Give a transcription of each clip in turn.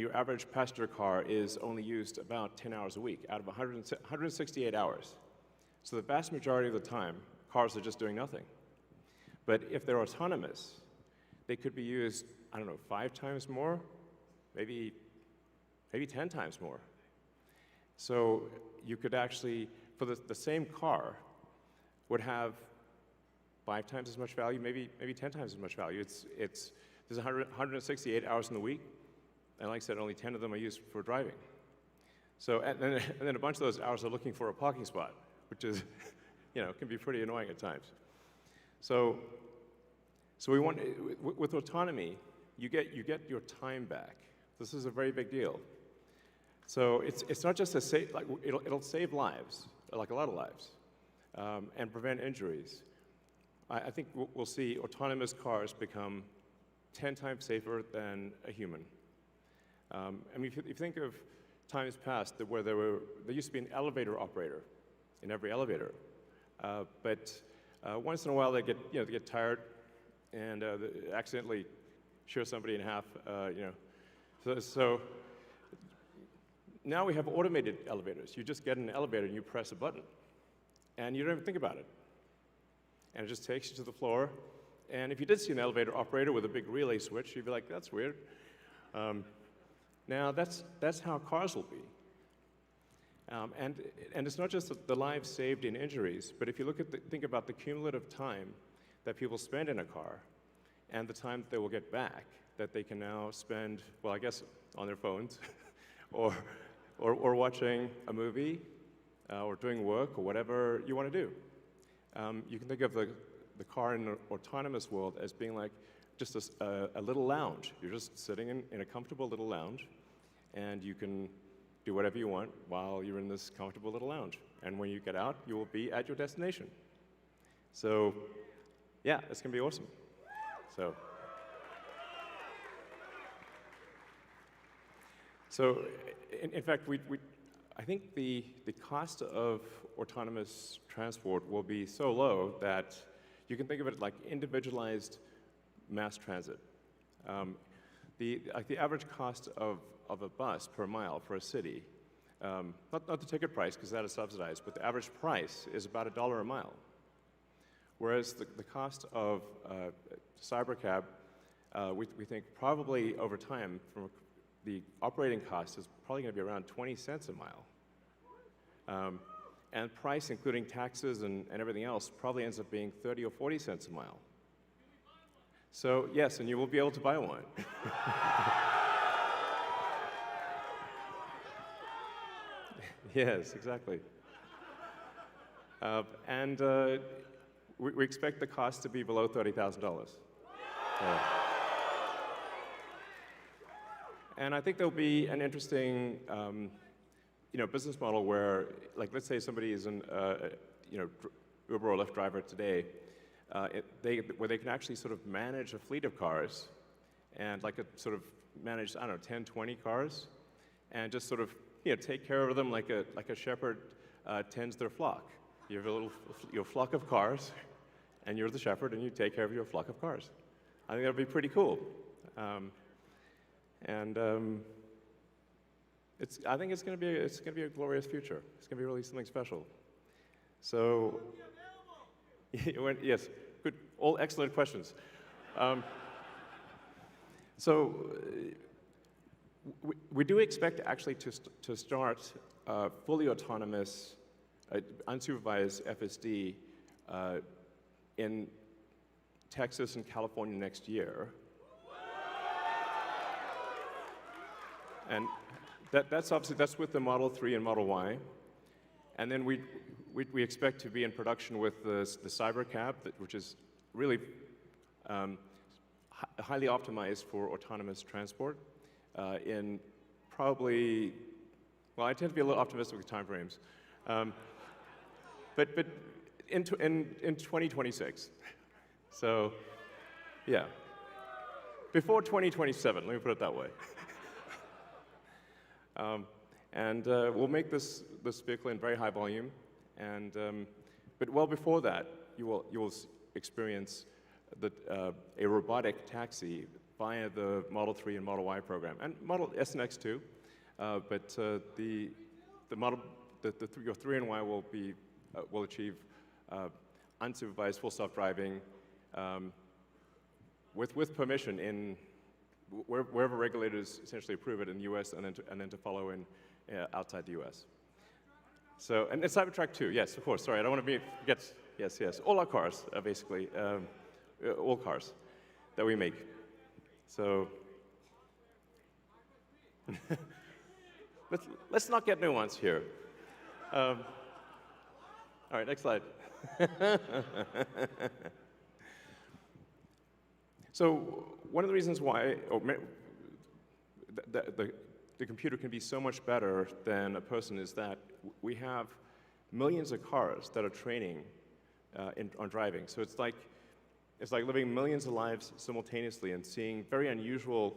Your average passenger car is only used about 10 hours a week out of 168 hours. So the vast majority of the time, cars are just doing nothing. But if they're autonomous, they could be used, I don't know, 5 times more, maybe 10 times more. So you could actually, for the same car, would have 5 times as much value, maybe 10 times as much value. There's 168 hours in the week, and like I said, only 10 of them are used for driving. So, and then a bunch of those hours are looking for a parking spot, which is, can be pretty annoying at times. So we want, with autonomy, you get your time back. This is a very big deal. So it's not just it'll save lives, like a lot of lives, and prevent injuries. I think we'll see autonomous cars become 10 times safer than a human. I mean, if you think of times past where there used to be an elevator operator in every elevator, but once in a while they get tired and they accidentally shear somebody in half, So now we have automated elevators. You just get in an elevator and you press a button, and you don't even think about it. And it just takes you to the floor. And if you did see an elevator operator with a big relay switch, you'd be like, that's weird. Now, that's how cars will be. And it's not just the lives saved in injuries, but if you think about the cumulative time that people spend in a car and the time that they will get back, that they can now spend, well, I guess, on their phones or watching a movie or doing work or whatever you want to do. You can think of the car in an autonomous world as being like just a little lounge. You're just sitting in a comfortable little lounge, and you can do whatever you want while you're in this comfortable little lounge. And when you get out, you will be at your destination. So, yeah, it's going to be awesome. So in fact, I think the cost of autonomous transport will be so low that you can think of it like individualized mass transit. The average cost of a bus per mile for a city, not the ticket price, because that is subsidized, but the average price is about $1 a mile. Whereas the cost of cybercab, we think probably over time, the operating cost is probably going to be around 20 cents a mile. And price, including taxes and everything else, probably ends up being 30 or 40 cents a mile. So yes, and you will be able to buy one. Yes, exactly. And we expect the cost to be below $30,000. And I think there'll be an interesting business model where, like, let's say somebody is an Uber or Lyft driver today, where they can actually sort of manage a fleet of cars and sort of manage, I don't know, 10, 20 cars, and just sort of take care of them like a shepherd tends their flock. You have your flock of cars, and you're the shepherd, and you take care of your flock of cars. I think that'd be pretty cool. I think it's going to be a glorious future. It's going to be really something special. So, yes, good, all excellent questions. So, we do expect actually to start fully autonomous, unsupervised FSD in Texas and California next year. And that's with the Model 3 and Model Y. And then we expect to be in production with the Cybercab, which is really highly optimized for autonomous transport in probably, well, I tend to be a little optimistic with timeframes, but in 2026. So, yeah, before 2027, let me put it that way. We'll make this vehicle in very high volume, but well before that, you will experience a robotic taxi via the Model 3 and Model Y program, and Model S and X too. But your 3 and Y will achieve unsupervised full self-driving with permission in wherever regulators essentially approve it in the U.S. and then to follow in outside the U.S. So, and it's Cybertruck too, yes, of course. Sorry, I don't want to forget. Yes. All our cars are basically all cars that we make. So let's not get nuanced here. All right, next slide. So one of the reasons why the computer can be so much better than a person is that we have millions of cars that are training on driving. So it's like living millions of lives simultaneously and seeing very unusual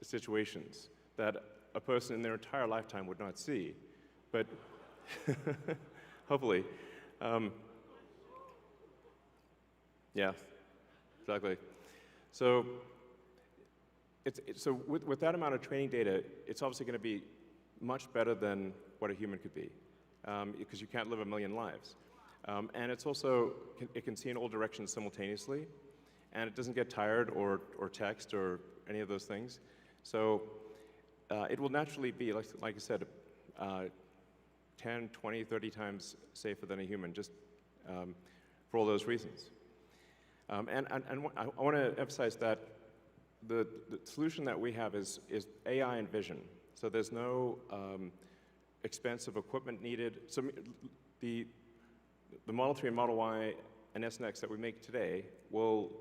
situations that a person in their entire lifetime would not see. But hopefully, yeah, exactly. So with that amount of training data, it's obviously going to be much better than what a human could be, because you can't live a million lives. And it's also, it can see in all directions simultaneously, and it doesn't get tired or text or any of those things. So it will naturally be, like I said, 10, 20, 30 times safer than a human, just for all those reasons. And I want to emphasize that the solution that we have is AI and vision. So there's no expensive equipment needed. So the Model 3 and Model Y and S and X that we make today will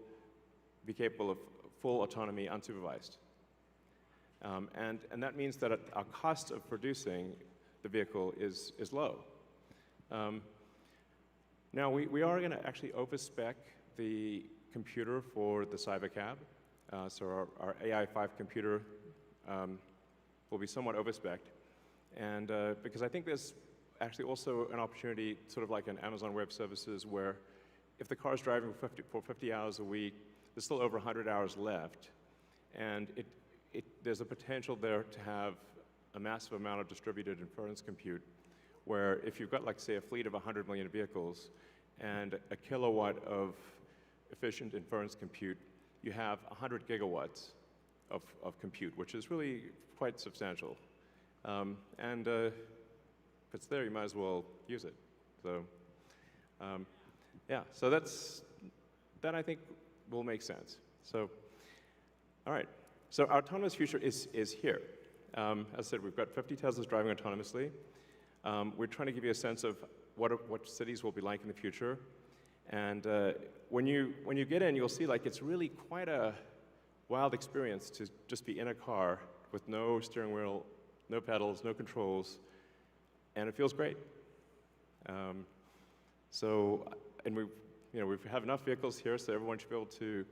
be capable of full autonomy unsupervised. And that means that our cost of producing the vehicle is low. Now, we are going to actually overspec the computer for the Cybercab. So our AI5 computer will be somewhat overspec'd. And because I think there's actually also an opportunity, sort of like in Amazon Web Services, where if the car is driving for 50 hours a week, there's still over 100 hours left. And there's a potential there to have a massive amount of distributed inference compute, where if you've got, like, say, a fleet of 100 million vehicles and a kilowatt of efficient inference compute, you have 100 gigawatts of compute, which is really quite substantial. And if it's there, you might as well use it. So, yeah, so that I think will make sense. So, all right. So our autonomous future is here. As I said, we've got 50 Teslas driving autonomously. We're trying to give you a sense of what cities will be like in the future. And when you get in, you'll see, like, it's really quite a wild experience to just be in a car with no steering wheel, no pedals, no controls, and it feels great. And we have enough vehicles here, so everyone should be able to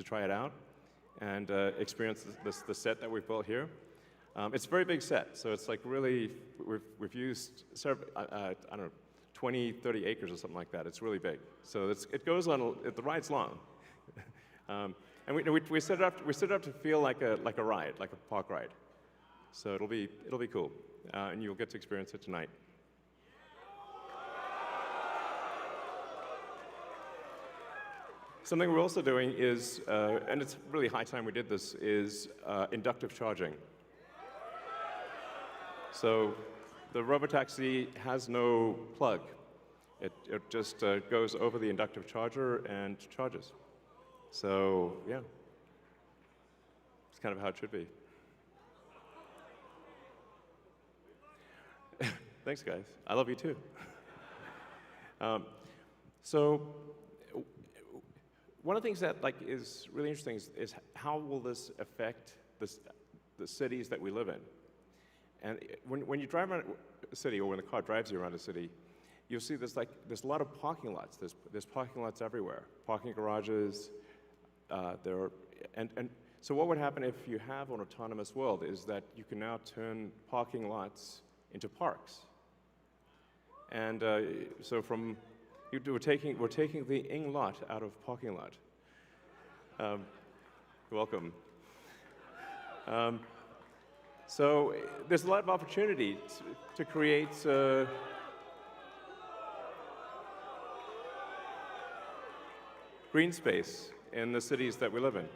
try it out and experience the set that we've built here. It's a very big set, so it's like really, we've used, I don't know, 20, 30 acres or something like that. It's really big. So it goes on, the ride's long. And we set it up to feel like a ride, like a park ride. So it'll be cool, and you'll get to experience it tonight. Something we're also doing is, and it's really high time we did this, is inductive charging. So the Robotaxi has no plug. It just goes over the inductive charger and charges. So yeah, it's kind of how it should be. Thanks, guys. I love you too. So one of the things that is really interesting is how will this affect the cities that we live in? And when you drive around a city, or when the car drives you around a city, you'll see there's a lot of parking lots. There's parking lots everywhere, parking garages. So what would happen if you have an autonomous world is that you can now turn parking lots into parks. And so we're taking the ing lot out of parking lot. Welcome. So there's a lot of opportunity to create green space in the cities that we live in.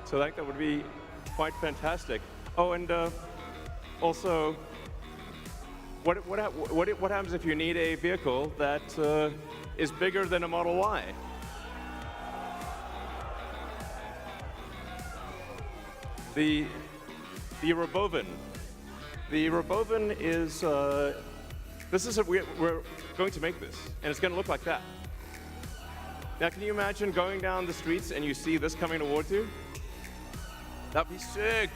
So I think that would be quite fantastic. Oh, and also, what happens if you need a vehicle that is bigger than a Model Y? The Robovan. The Robovan is, we're going to make this, and it's going to look like that. Now, can you imagine going down the streets and you see this coming towards you? That'd be sick.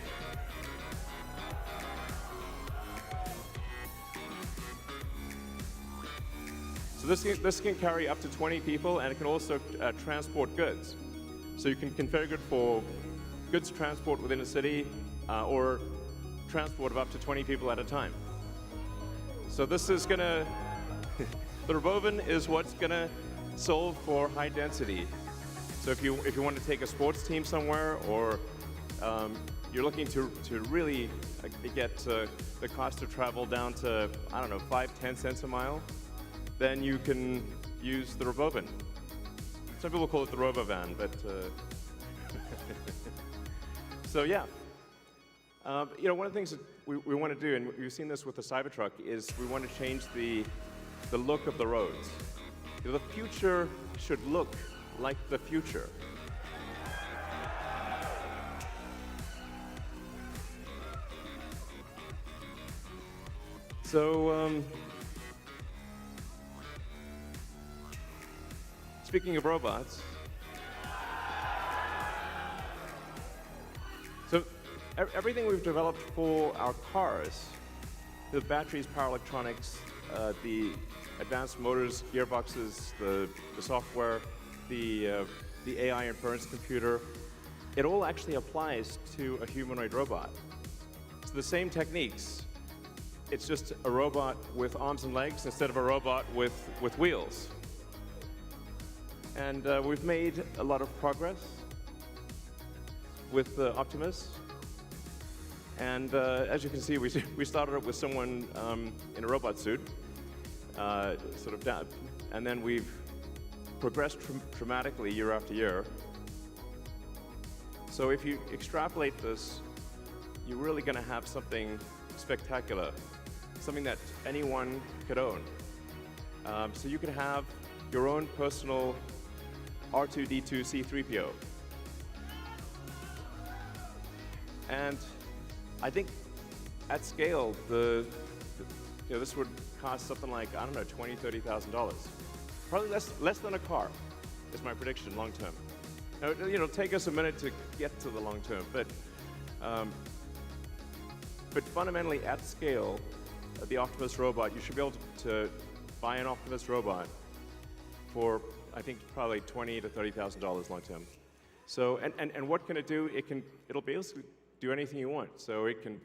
So this can carry up to 20 people, and it can also transport goods. So you can configure it for goods transport within a city, or transport of up to 20 people at a time. So this is gonna, the Robovan is what's gonna solve for high density. So if you want to take a sports team somewhere, or you're looking to really get the cost of travel down to, I don't know, 5-10 cents a mile, then you can use the Robovan. Some people call it the Robovan, but so yeah. You know, one of the things that we want to do, and we've seen this with the Cybertruck, is we want to change the look of the roads. You know, the future should look like the future. So, speaking of robots, so everything we've developed for our cars, the batteries, power electronics, the advanced motors, gearboxes, the software, the AI inference computer, it all actually applies to a humanoid robot. So the same techniques, it's just a robot with arms and legs instead of a robot with wheels. And we've made a lot of progress with Optimus. And as you can see, we started up with someone in a robot suit, sort of down, and then we've progressed dramatically year after year. So if you extrapolate this, you're really going to have something spectacular, something that anyone could own. So you could have your own personal R2-D2 C-3PO. And I think at scale, this would cost something like, I don't know, $20,000, $30,000. Probably less than a car, is my prediction long term. Now, it'll take us a minute to get to the long term, but fundamentally at scale, the Optimus robot, you should be able to buy an Optimus robot for, I think, probably $20,000 to $30,000 long term. So, and what can it do? It'll basically do anything you want. So it can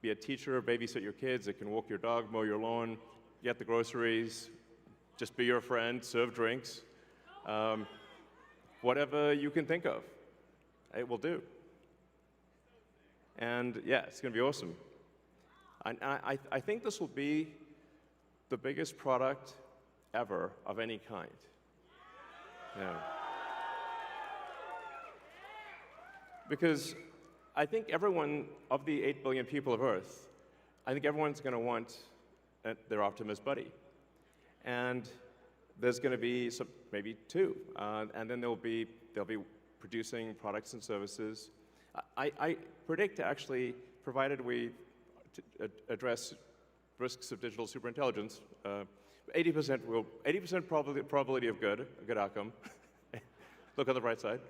be a teacher, babysit your kids, it can walk your dog, mow your lawn, get the groceries, just be your friend, serve drinks. Whatever you can think of, it will do. And yeah, it's going to be awesome. I think this will be the biggest product ever of any kind. Yeah. Because I think everyone, of the 8 billion people of Earth, I think everyone's going to want their Optimus buddy. And there's going to be maybe two, and then they'll be producing products and services. I predict, actually, provided we address risks of digital superintelligence, 80% probability of a good outcome. Look on the bright side.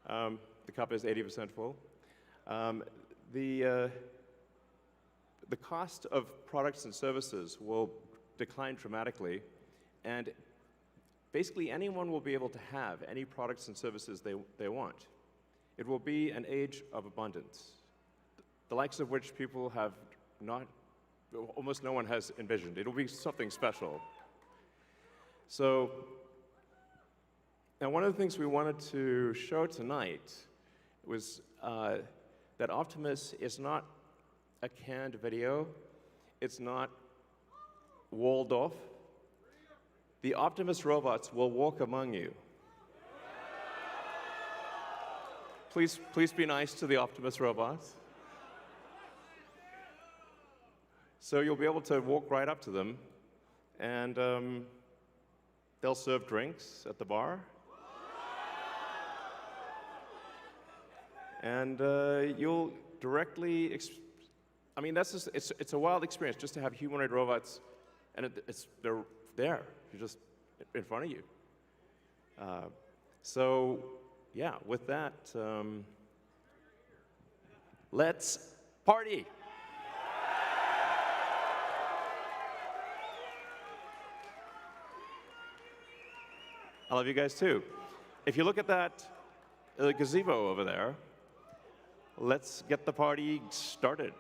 The cup is 80% full. The cost of products and services will decline dramatically, and basically anyone will be able to have any products and services they want. It will be an age of abundance, the likes of which people almost no one has envisioned. It'll be something special. So, now one of the things we wanted to show tonight was that Optimus is not a canned video. It's not walled off. The Optimus robots will walk among you. Please be nice to the Optimus robots. So you'll be able to walk right up to them, and they'll serve drinks at the bar. And you'll directly, I mean, that's just, it's a wild experience just to have humanoid robots, and they're there, you're just in front of you. So, yeah, with that, let's party. I love you guys too. If you look at that gazebo over there, let's get the party started.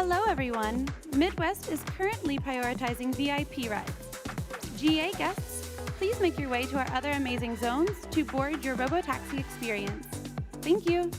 Hello, everyone. Midwest is currently prioritizing VIP rides. GA guests, please make your way to our other amazing zones to board your Robotaxi experience. Thank you.